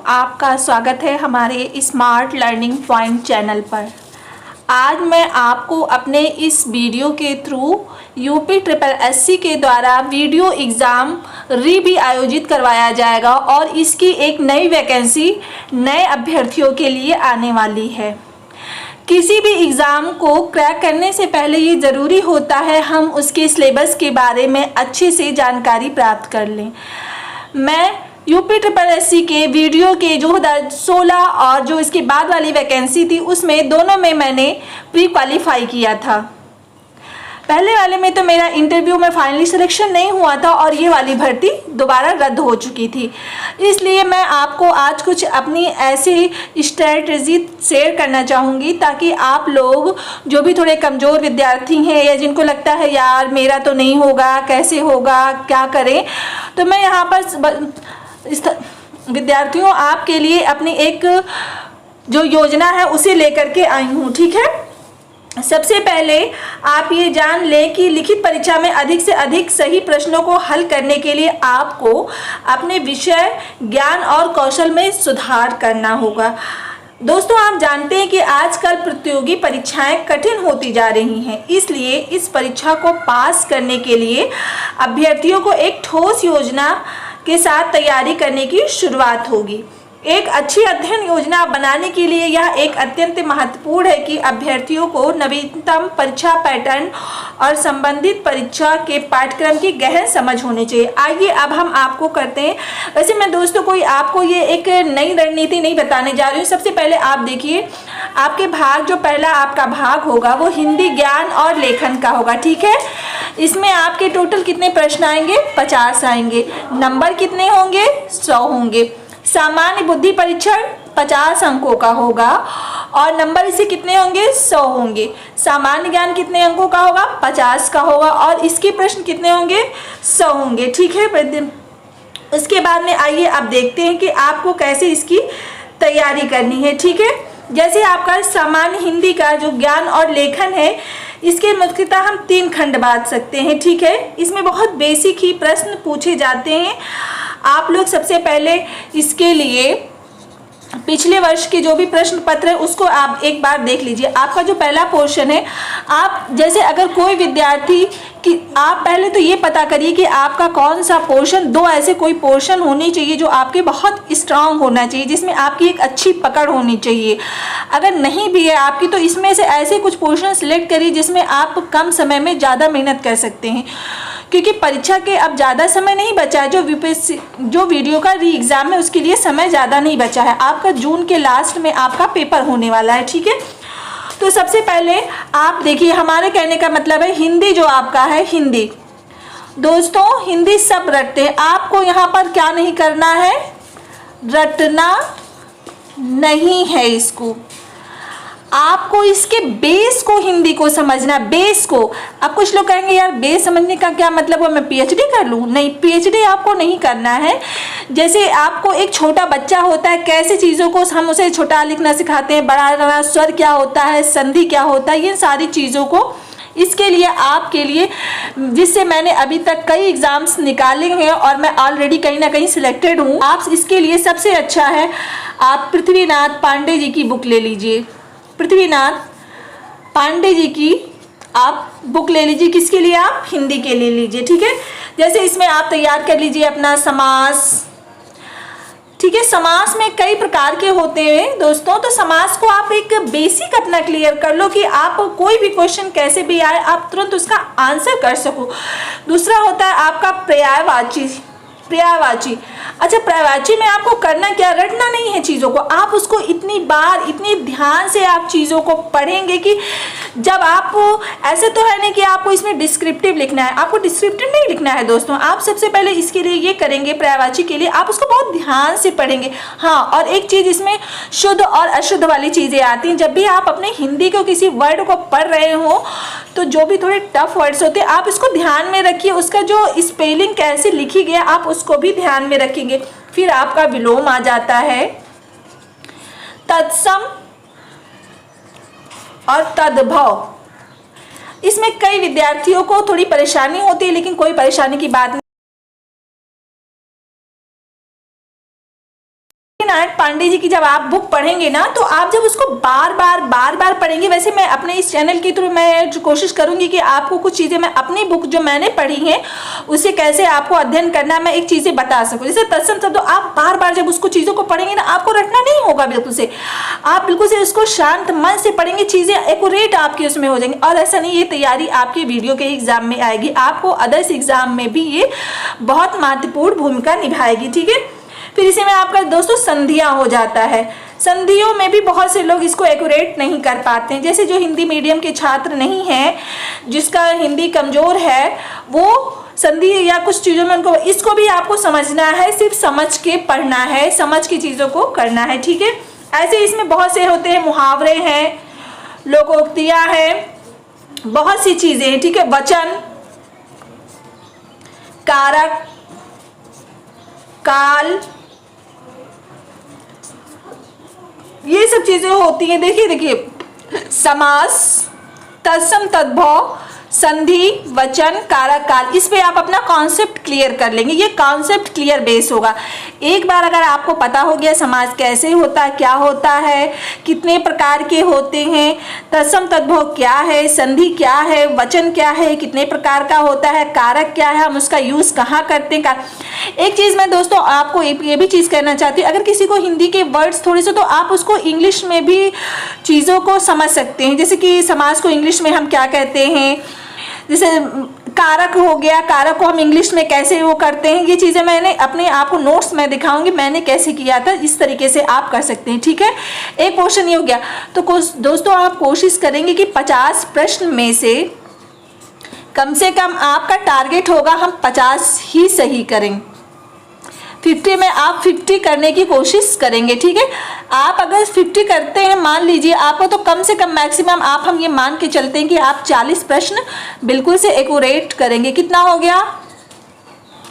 आपका स्वागत है हमारे स्मार्ट लर्निंग पॉइंट चैनल पर। आज मैं आपको अपने इस वीडियो के थ्रू UPSSC के द्वारा वीडियो एग्ज़ाम भी आयोजित करवाया जाएगा और इसकी एक नई वैकेंसी नए अभ्यर्थियों के लिए आने वाली है। किसी भी एग्ज़ाम को क्रैक करने से पहले ये ज़रूरी होता है हम उसके सिलेबस के बारे में अच्छे से जानकारी प्राप्त कर लें। मैं UPSSC के वीडियो के जो 2016 और जो इसके बाद वाली वैकेंसी थी उसमें दोनों में मैंने प्री क्वालिफाई किया था। पहले वाले में तो मेरा इंटरव्यू में फाइनली सिलेक्शन नहीं हुआ था और ये वाली भर्ती दोबारा रद्द हो चुकी थी। इसलिए मैं आपको आज कुछ अपनी ऐसी स्ट्रैटेजी शेयर करना चाहूँगी ताकि आप लोग जो भी थोड़े कमज़ोर विद्यार्थी हैं या जिनको लगता है यार मेरा तो नहीं होगा, कैसे होगा, क्या करें, तो मैं यहाँ पर विद्यार्थियों आपके लिए अपनी एक जो योजना है उसे लेकर के आई हूँ। ठीक है, सबसे पहले आप ये जान लें कि लिखित परीक्षा में अधिक से अधिक सही प्रश्नों को हल करने के लिए आपको अपने विषय ज्ञान और कौशल में सुधार करना होगा। दोस्तों, आप जानते हैं कि आजकल प्रतियोगी परीक्षाएं कठिन होती जा रही हैं, इसलिए इस परीक्षा को पास करने के लिए अभ्यर्थियों को एक ठोस योजना के साथ तैयारी करने की शुरुआत होगी। एक अच्छी अध्ययन योजना बनाने के लिए यह एक अत्यंत महत्वपूर्ण है कि अभ्यर्थियों को नवीनतम परीक्षा पैटर्न और संबंधित परीक्षा के पाठ्यक्रम की गहन समझ होनी चाहिए। आइए अब हम आपको करते हैं। वैसे मैं दोस्तों कोई आपको ये एक नई रणनीति नहीं बताने जा रही हूँ। सबसे पहले आप देखिए, आपके भाग जो पहला आपका भाग होगा वो हिंदी ज्ञान और लेखन का होगा। ठीक है, इसमें आपके टोटल कितने प्रश्न आएंगे? 50 आएंगे। नंबर कितने होंगे? 100 होंगे। सामान्य बुद्धि परीक्षण 50 अंकों का होगा और नंबर इसे कितने होंगे? 100 होंगे। सामान्य ज्ञान कितने अंकों का होगा? 50 का होगा और इसके प्रश्न कितने होंगे? 100 होंगे। ठीक है, उसके बाद में आइए अब देखते हैं कि आपको कैसे इसकी तैयारी करनी है। ठीक है, जैसे आपका सामान्य हिंदी का जो ज्ञान और लेखन है इसके मुख्यतः हम 3 खंड बांट सकते हैं। ठीक है, इसमें बहुत बेसिक ही प्रश्न पूछे जाते हैं। आप लोग सबसे पहले इसके लिए पिछले वर्ष के जो भी प्रश्न पत्र है उसको आप एक बार देख लीजिए। आपका जो पहला पोर्शन है, आप जैसे अगर कोई विद्यार्थी कि आप पहले तो ये पता करिए कि आपका कौन सा पोर्शन, 2 ऐसे कोई पोर्शन होने चाहिए जो आपके बहुत स्ट्रांग होना चाहिए, जिसमें आपकी एक अच्छी पकड़ होनी चाहिए। अगर नहीं भी है आपकी तो इसमें से ऐसे कुछ पोर्शन सिलेक्ट करिए जिसमें आप कम समय में ज़्यादा मेहनत कर सकते हैं, क्योंकि परीक्षा के अब ज़्यादा समय नहीं बचा है। जो वीडियो का री एग्ज़ाम है उसके लिए समय ज़्यादा नहीं बचा है। आपका जून के लास्ट में आपका पेपर होने वाला है। ठीक है, तो सबसे पहले आप देखिए, हमारे कहने का मतलब है हिंदी जो आपका है, हिंदी दोस्तों हिंदी सब रटते हैं। आपको यहाँ पर क्या नहीं करना है? रटना नहीं है इसको, आपको इसके बेस को हिंदी को समझना, बेस को। अब कुछ लोग कहेंगे यार बेस समझने का क्या मतलब है, मैं PhD कर लूँ? नहीं, PhD आपको नहीं करना है। जैसे आपको एक छोटा बच्चा होता है, कैसे चीज़ों को हम उसे छोटा लिखना सिखाते हैं, बड़ा लिखना, स्वर क्या होता है, संधि क्या होता है, ये सारी चीज़ों को इसके लिए आपके लिए, जिससे मैंने अभी तक कई एग्ज़ाम्स निकाले हैं और मैं ऑलरेडी कहीं ना कहीं सिलेक्टेड हूँ, आप इसके लिए सबसे अच्छा है आप पृथ्वीनाथ पांडे जी की बुक ले लीजिए। पृथ्वीनाथ पांडे जी की आप बुक ले लीजिए। किसके लिए? आप हिंदी के लिए लीजिए। ठीक है, जैसे इसमें आप तैयार कर लीजिए अपना समास। ठीक है, समास में कई प्रकार के होते हैं दोस्तों, तो समास को आप एक बेसिक अपना क्लियर कर लो कि आप कोई भी क्वेश्चन कैसे भी आए आप तुरंत उसका आंसर कर सको। दूसरा होता है आपका पर्यायवाची। पर्यायवाची, अच्छा पर्यायवाची में आपको करना क्या? रटना नहीं है चीज़ों को, आप उसको इतनी बार इतनी ध्यान से आप चीज़ों को पढ़ेंगे कि जब आप, ऐसे तो है नहीं कि आपको इसमें डिस्क्रिप्टिव लिखना है, आपको डिस्क्रिप्टिव नहीं लिखना है दोस्तों। आप सबसे पहले इसके लिए ये करेंगे, पर्यायवाची के लिए आप उसको बहुत ध्यान से पढ़ेंगे। हाँ, और एक चीज़ इसमें शुद्ध और अशुद्ध वाली चीज़ें आती हैं। जब भी आप अपने हिंदी को किसी वर्ड को पढ़ रहे हो तो जो भी थोड़े टफ वर्ड्स होते हैं आप इसको ध्यान में रखिए, उसका जो स्पेलिंग कैसे लिखी गया आप उसको भी ध्यान में रखेंगे। फिर आपका विलोम आ जाता है, तत्सम और तद्भव। इसमें कई विद्यार्थियों को थोड़ी परेशानी होती है, लेकिन कोई परेशानी की बात नहीं। नारायण पांडे जी की जब आप बुक पढ़ेंगे ना, तो आप जब उसको बार बार पढ़ेंगे, वैसे मैं अपने इस चैनल के थ्रू मैं जो कोशिश करूंगी कि आपको कुछ चीज़ें मैं अपनी बुक जो मैंने पढ़ी हैं उसे कैसे आपको अध्ययन करना, मैं एक चीज़ें बता सकूँ। जैसे तत्सम शब्दों, आप बार जब उसको चीज़ों को पढ़ेंगे ना, आपको रटना नहीं होगा बिल्कुल से, आप बिल्कुल से उसको शांत मन से पढ़ेंगे, चीज़ें एक्यूरेट आपकी उसमें हो जाएंगी। और ऐसा नहीं, ये तैयारी आपके वीडियो के एग्जाम में आएगी, आपको अदर्स एग्जाम में भी ये बहुत महत्वपूर्ण भूमिका निभाएगी, ठीक है। फिर इसी में आपका दोस्तों संधियां हो जाता है। संधियों में भी बहुत से लोग इसको एक्यूरेट नहीं कर पाते हैं। जैसे जो हिंदी मीडियम के छात्र नहीं हैं, जिसका हिंदी कमजोर है, वो संधि या कुछ चीज़ों में उनको, इसको भी आपको समझना है, सिर्फ समझ के पढ़ना है, समझ के चीज़ों को करना है, ठीक है। ऐसे इसमें बहुत से होते हैं, मुहावरे हैं, लोकोक्तियाँ हैं, बहुत सी चीज़ें हैं, ठीक है। वचन, कारक, काल, ये सब चीजें होती हैं। देखिए समास, तत्सम तद्भव, संधि, वचन, कारक, काल, इस पे आप अपना कॉन्सेप्ट क्लियर कर लेंगे। ये कॉन्सेप्ट क्लियर बेस होगा। एक बार अगर आपको पता हो गया समास कैसे होता है, क्या होता है, कितने प्रकार के होते हैं, तत्सम तद्भव क्या है, संधि क्या है, वचन क्या है, कितने प्रकार का होता है, कारक क्या है, हम उसका यूज कहाँ करते हैं। एक चीज मैं दोस्तों आपको ये भी चीज कहना चाहती हूँ, अगर किसी को हिंदी के वर्ड्स थोड़े से, तो आप उसको इंग्लिश में भी चीजों को समझ सकते हैं। जैसे कि समास को इंग्लिश में हम क्या कहते हैं, जैसे कारक हो गया, कारक को हम इंग्लिश में कैसे वो करते हैं, ये चीज़ें मैंने अपने आपको नोट्स में दिखाऊंगी, मैंने कैसे किया था, इस तरीके से आप कर सकते हैं, ठीक है। एक क्वेश्चन ये हो गया। तो दोस्तों आप कोशिश करेंगे कि 50 प्रश्न में से कम आपका टारगेट होगा हम 50 ही सही करें। 50 में आप 50 करने की कोशिश करेंगे, ठीक है। आप अगर 50 करते हैं, मान लीजिए आपको, तो कम से कम मैक्सिमम हम ये मान के चलते हैं कि आप 40 प्रश्न बिल्कुल से एक्यूरेट करेंगे। कितना हो गया?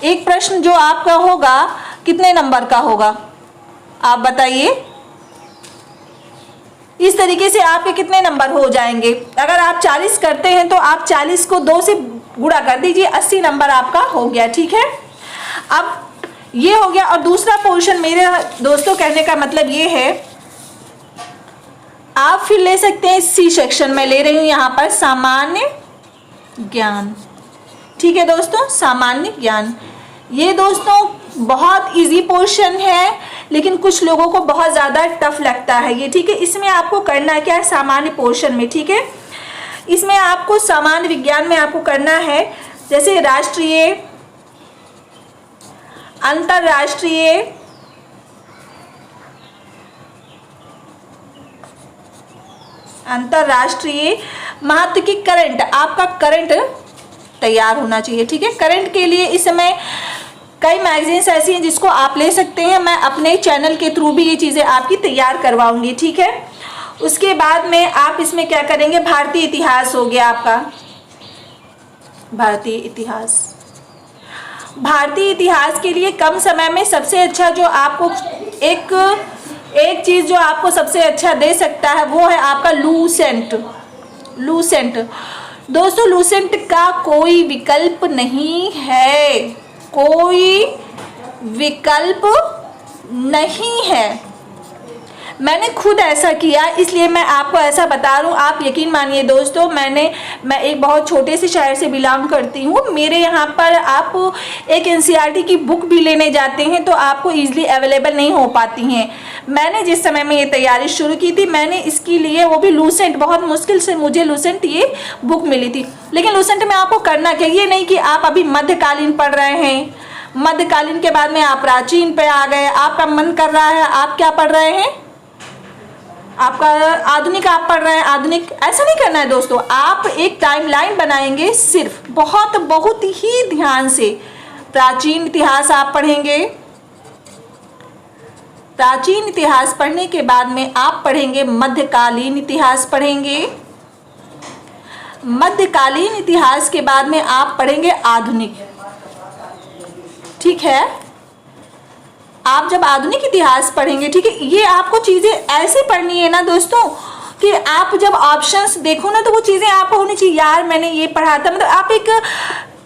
एक प्रश्न जो आपका होगा कितने नंबर का होगा आप बताइए। इस तरीके से आपके कितने नंबर हो जाएंगे। अगर आप 40 करते हैं तो आप 40 को 2 से गुणा कर दीजिए, 80 नंबर आपका हो गया, ठीक है। अब ये हो गया। और दूसरा पोर्शन मेरे दोस्तों कहने का मतलब ये है, आप फिर ले सकते हैं सी सेक्शन में ले रही हूं यहां पर सामान्य ज्ञान, ठीक है दोस्तों, सामान्य ज्ञान। ये दोस्तों बहुत इजी पोर्शन है, लेकिन कुछ लोगों को बहुत ज़्यादा टफ लगता है ये, ठीक है। इसमें आपको करना क्या है, सामान्य पोर्शन में, ठीक है। इसमें आपको सामान्य विज्ञान में आपको करना है, जैसे राष्ट्रीय, अंतरराष्ट्रीय महत्व की करंट, आपका करंट तैयार होना चाहिए, ठीक है। करंट के लिए इस समय कई मैगजीन्स ऐसी हैं जिसको आप ले सकते हैं, मैं अपने चैनल के थ्रू भी ये चीज़ें आपकी तैयार करवाऊंगी, ठीक है। उसके बाद में आप इसमें क्या करेंगे, भारतीय इतिहास हो गया आपका, भारतीय इतिहास के लिए कम समय में सबसे अच्छा जो आपको एक चीज़ जो आपको सबसे अच्छा दे सकता है वो है आपका लूसेंट। दोस्तों लूसेंट का कोई विकल्प नहीं है, कोई विकल्प नहीं है। मैंने खुद ऐसा किया, इसलिए मैं आपको ऐसा बता रहा हूँ। आप यकीन मानिए दोस्तों, मैं एक बहुत छोटे से शहर से बिलोंग करती हूँ। मेरे यहाँ पर आप एक एनसीईआरटी की बुक भी लेने जाते हैं तो आपको ईजिली अवेलेबल नहीं हो पाती हैं। मैंने जिस समय में ये तैयारी शुरू की थी, मैंने इसके लिए वो भी लूसेंट, बहुत मुश्किल से मुझे लूसेंट ये बुक मिली थी। लेकिन लूसेंट में आपको करना क्या, ये नहीं कि आप अभी मध्यकालीन पढ़ रहे हैं, मध्यकालीन के बाद में आप प्राचीन पे आ गए, आपका मन कर रहा है आप क्या पढ़ रहे हैं, आपका आधुनिक आप पढ़ रहे हैं, आधुनिक, ऐसा नहीं करना है दोस्तों। आप एक टाइमलाइन बनाएंगे, सिर्फ बहुत ही ध्यान से। प्राचीन इतिहास आप पढ़ेंगे, प्राचीन इतिहास पढ़ने के बाद में आप पढ़ेंगे मध्यकालीन इतिहास पढ़ेंगे, मध्यकालीन इतिहास के बाद में आप पढ़ेंगे आधुनिक, ठीक है। आप जब आधुनिक इतिहास पढ़ेंगे, ठीक है, ये आपको चीज़ें ऐसे पढ़नी है ना दोस्तों कि आप जब ऑप्शंस देखो ना तो वो चीज़ें आपको होनी चाहिए, यार मैंने ये पढ़ा था, मतलब आप एक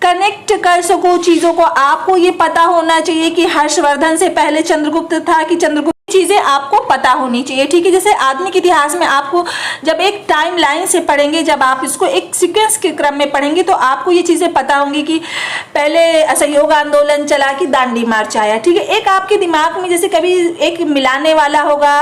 कनेक्ट कर सको चीज़ों को। आपको ये पता होना चाहिए कि हर्षवर्धन से पहले चंद्रगुप्त था कि चंद्रगुप्त चीज़ें आपको पता होनी चाहिए, ठीक है। जैसे आधुनिक इतिहास में आपको जब एक टाइम लाइन से पढ़ेंगे, जब आप इसको एक सीक्वेंस के क्रम में पढ़ेंगे तो आपको ये चीज़ें पता होंगी कि पहले असहयोग आंदोलन चला कि दांडी मार्च आया, ठीक है। एक आपके दिमाग में जैसे कभी एक मिलाने वाला होगा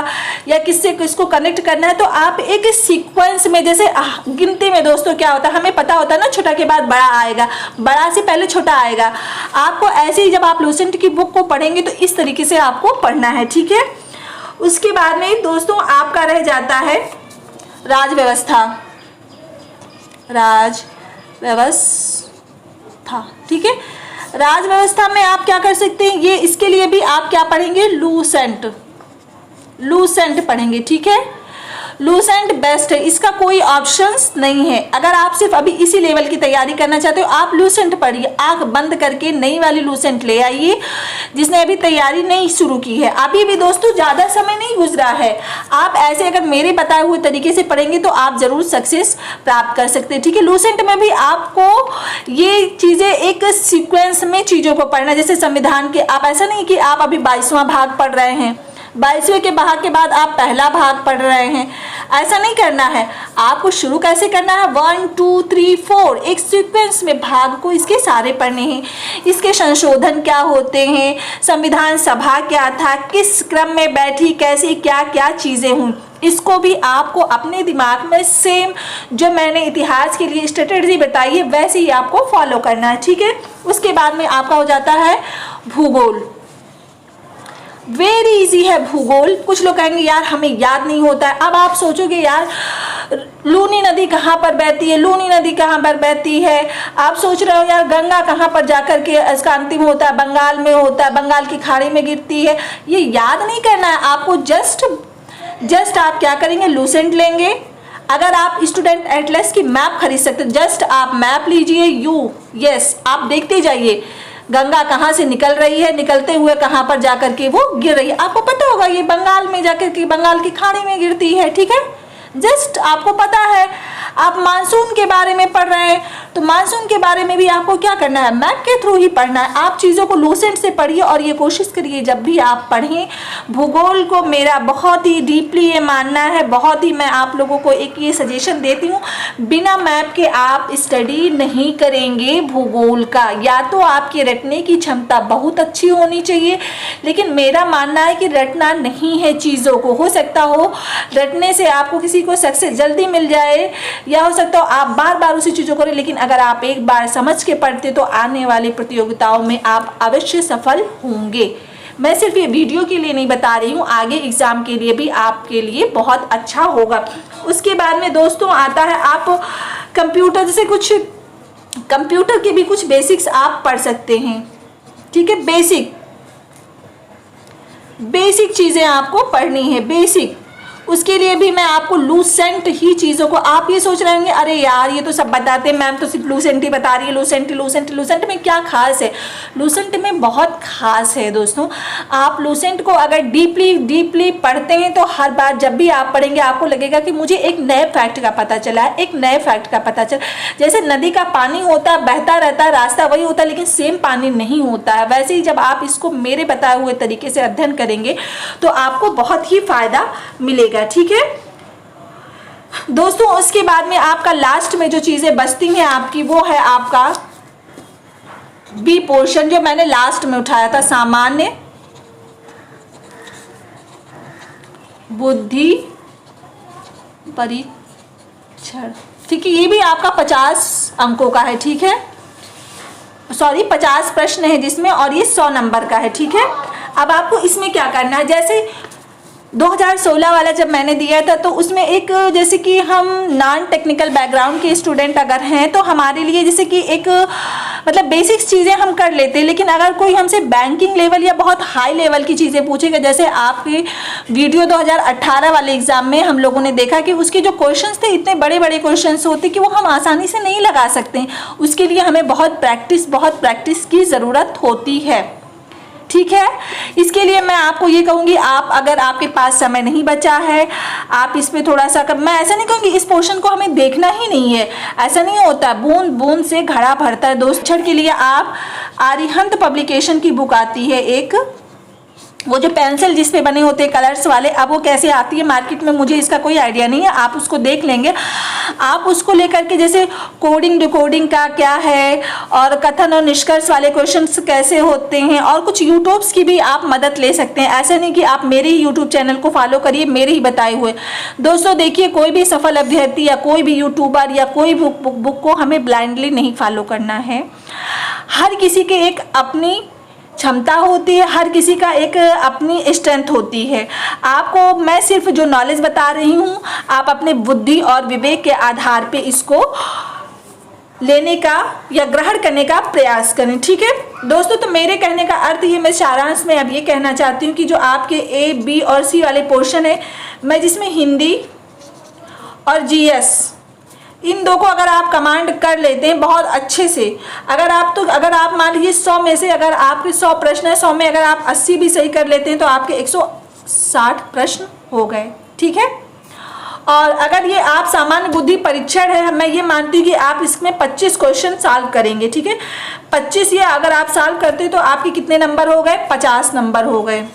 या किससे किसको कनेक्ट करना है, तो आप एक सीक्वेंस में, जैसे गिनती में दोस्तों क्या होता है, हमें पता होता है ना, छोटा के बाद बड़ा आएगा, बड़ा से पहले छोटा आएगा। आपको ऐसे ही जब आप लूसेंट की बुक को पढ़ेंगे तो इस तरीके से आपको पढ़ना है, ठीक है। उसके बाद में दोस्तों आपका रह जाता है राज व्यवस्था, ठीक है। राज व्यवस्था में आप क्या कर सकते हैं, ये इसके लिए भी आप क्या पढ़ेंगे, लूसेंट पढ़ेंगे, ठीक है। लूसेंट बेस्ट है, इसका कोई ऑप्शंस नहीं है। अगर आप सिर्फ अभी इसी लेवल की तैयारी करना चाहते हो, आप लूसेंट पढ़िए, आंख बंद करके नई वाली लूसेंट ले आइए, जिसने अभी तैयारी नहीं शुरू की है। अभी भी दोस्तों ज़्यादा समय नहीं गुजरा है, आप ऐसे अगर मेरे बताए हुए तरीके से पढ़ेंगे तो आप ज़रूर सक्सेस प्राप्त कर सकते हैं, ठीक है। लूसेंट में भी आपको ये चीज़ें एक सीक्वेंस में चीज़ों को पढ़ना, जैसे संविधान के, आप ऐसा नहीं कि आप अभी 22वां भाग पढ़ रहे हैं, 22वें के भाग के बाद आप पहला भाग पढ़ रहे हैं, ऐसा नहीं करना है। आपको शुरू कैसे करना है, 1 2 3 4 एक सीक्वेंस में भाग को इसके सारे पढ़ने हैं। इसके संशोधन क्या होते हैं, संविधान सभा क्या था, किस क्रम में बैठी, कैसे क्या क्या चीज़ें हुई, इसको भी आपको अपने दिमाग में सेम जो मैंने इतिहास के लिए स्ट्रेटेजी बताई है वैसे ही आपको फॉलो करना है, ठीक है। उसके बाद में आपका हो जाता है भूगोल। वेरी इजी है भूगोल। कुछ लोग कहेंगे यार हमें याद नहीं होता है। अब आप सोचोगे यार लूनी नदी कहाँ पर बहती है, लूनी नदी कहाँ पर बहती है, आप सोच रहे हो यार गंगा कहाँ पर जाकर के इसका अंतिम होता है, बंगाल में होता है, बंगाल की खाड़ी में गिरती है। ये याद नहीं करना है आपको, जस्ट आप क्या करेंगे, लूसेंट लेंगे। अगर आप स्टूडेंट एटलस की मैप खरीद सकते, जस्ट आप मैप लीजिए, आप देखते जाइए गंगा कहाँ से निकल रही है, निकलते हुए कहाँ पर जाकर के वो गिर रही है, आपको पता होगा ये बंगाल में जाकर के बंगाल की खाड़ी में गिरती है, ठीक है। जस्ट आपको पता है। आप मानसून के बारे में पढ़ रहे हैं तो मानसून के बारे में भी आपको क्या करना है, मैप के थ्रू ही पढ़ना है। आप चीज़ों को लूसेंट से पढ़िए और ये कोशिश करिए जब भी आप पढ़ें, भूगोल को मेरा बहुत ही डीपली ये मानना है, बहुत ही मैं आप लोगों को एक ये सजेशन देती हूँ, बिना मैप के आप स्टडी नहीं करेंगे भूगोल का। या तो आपकी रटने की क्षमता बहुत अच्छी होनी चाहिए, लेकिन मेरा मानना है कि रटना नहीं है चीज़ों को। हो सकता हो रटने से आपको किसी को सक्सेस जल्दी मिल जाए, या हो सकता हो आप बार बार उसी चीज़ों करें, लेकिन अगर आप एक बार समझ के पढ़ते तो आने वाली प्रतियोगिताओं में आप अवश्य सफल होंगे। मैं सिर्फ ये वीडियो के लिए नहीं बता रही हूँ, आगे एग्ज़ाम के लिए भी आपके लिए बहुत अच्छा होगा। उसके बाद में दोस्तों आता है आप कंप्यूटर, जैसे कुछ कंप्यूटर के भी कुछ बेसिक्स आप पढ़ सकते हैं, ठीक है। बेसिक चीज़ें आपको पढ़नी है, बेसिक। उसके लिए भी मैं आपको लूसेंट ही चीज़ों को, आप ये सोच रहे होंगे अरे यार ये तो सब बताते हैं, मैम तो सिर्फ लूसेंट ही बता रही है, लूसेंट में क्या खास है। लूसेंट में बहुत खास है दोस्तों। आप लूसेंट को अगर डीपली पढ़ते हैं तो हर बार जब भी आप पढ़ेंगे आपको लगेगा कि मुझे एक नए फैक्ट का पता चला है, एक नए फैक्ट का पता चला। जैसे नदी का पानी होता है, बहता रहता है, रास्ता वही होता है, लेकिन सेम पानी नहीं होता है। वैसे ही जब आप इसको मेरे बताए हुए तरीके से अध्ययन करेंगे तो आपको बहुत ही फायदा मिलेगा, ठीक है दोस्तों। उसके बाद में आपका लास्ट में जो चीजें बचती हैं आपकी, वो है आपका बी पोर्शन, जो मैंने लास्ट में उठाया था, सामान्य बुद्धि परीक्षण, ठीक है। ये भी आपका 50 अंकों का है, ठीक है, सॉरी 50 प्रश्न है जिसमें, और ये 100 नंबर का है, ठीक है। अब आपको इसमें क्या करना है, जैसे 2016 वाला जब मैंने दिया था तो उसमें एक, जैसे कि हम नॉन टेक्निकल बैकग्राउंड के स्टूडेंट अगर हैं तो हमारे लिए जैसे कि एक मतलब बेसिक्स चीज़ें हम कर लेते हैं, लेकिन अगर कोई हमसे बैंकिंग लेवल या बहुत हाई लेवल की चीज़ें पूछेगा, जैसे आपके वीडियो 2018 वाले एग्जाम में हम लोगों ने देखा कि उसके जो क्वेश्चंस थे इतने बड़े बड़े क्वेश्चंस होते कि वो हम आसानी से नहीं लगा सकते। उसके लिए हमें बहुत प्रैक्टिस की ज़रूरत होती है, ठीक है। इसके लिए मैं आपको ये कहूँगी, आप अगर आपके पास समय नहीं बचा है, आप इस पे थोड़ा सा मैं ऐसा नहीं कहूँगी इस पोर्शन को हमें देखना ही नहीं है, ऐसा नहीं होता। बूंद बूंद से घड़ा भरता है दोस्त। के लिए आप आर्यहंत पब्लिकेशन की बुक आती है एक, वो जो पेंसिल जिस पे बने होते हैं कलर्स वाले, अब वो कैसे आती है मार्केट में मुझे इसका कोई आइडिया नहीं है, आप उसको देख लेंगे। आप उसको लेकर के जैसे कोडिंग डिकोडिंग का क्या है और कथन और निष्कर्ष वाले क्वेश्चंस कैसे होते हैं, और कुछ यूट्यूब्स की भी आप मदद ले सकते हैं। ऐसा नहीं कि आप मेरे ही यूट्यूब चैनल को फॉलो करिए, मेरे ही बताए हुए। दोस्तों देखिए, कोई भी सफल अभ्यर्थी या कोई भी यूट्यूबर या कोई बुक को हमें ब्लाइंडली नहीं फॉलो करना है। हर किसी के एक अपनी क्षमता होती है, हर किसी का एक अपनी स्ट्रेंथ होती है। आपको मैं सिर्फ जो नॉलेज बता रही हूँ, आप अपने बुद्धि और विवेक के आधार पे इसको लेने का या ग्रहण करने का प्रयास करें, ठीक है दोस्तों। तो मेरे कहने का अर्थ ये, मैं सारांश में अब ये कहना चाहती हूँ कि जो आपके ए, बी और सी वाले पोर्शन है, मैं जिसमें हिंदी और जीएस, इन दो को अगर आप कमांड कर लेते हैं बहुत अच्छे से, अगर आप मान लीजिए 100 में से अगर आपके 100 प्रश्न है, 100 में अगर आप 80 भी सही कर लेते हैं तो आपके 160 प्रश्न हो गए, ठीक है। और अगर ये आप सामान्य बुद्धि परीक्षण है, मैं ये मानती हूँ कि आप इसमें 25 क्वेश्चन सॉल्व करेंगे, ठीक है। 25 ये अगर आप सॉल्व करते तो आपके कितने नंबर हो गए? 50 नंबर हो गए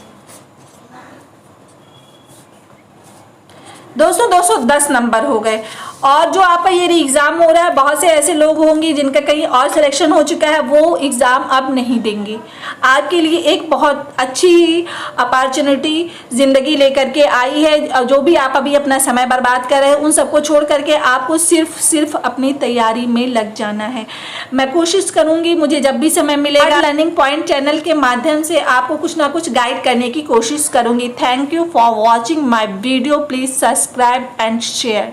दोस्तों, 210 नंबर हो गए। और जो आपका ये एग्ज़ाम हो रहा है, बहुत से ऐसे लोग होंगे जिनका कहीं और सिलेक्शन हो चुका है, वो एग्ज़ाम अब नहीं देंगे। आपके लिए एक बहुत अच्छी अपॉर्चुनिटी ज़िंदगी लेकर के आई है। जो भी आप अभी अपना समय बर्बाद कर रहे हैं, उन सबको छोड़ करके आपको सिर्फ अपनी तैयारी में लग जाना है। मैं कोशिश करूँगी, मुझे जब भी समय मिलेगा लर्निंग पॉइंट चैनल के माध्यम से आपको कुछ ना कुछ गाइड करने की कोशिश करूँगी। Thank you for watching my video. Please subscribe and share.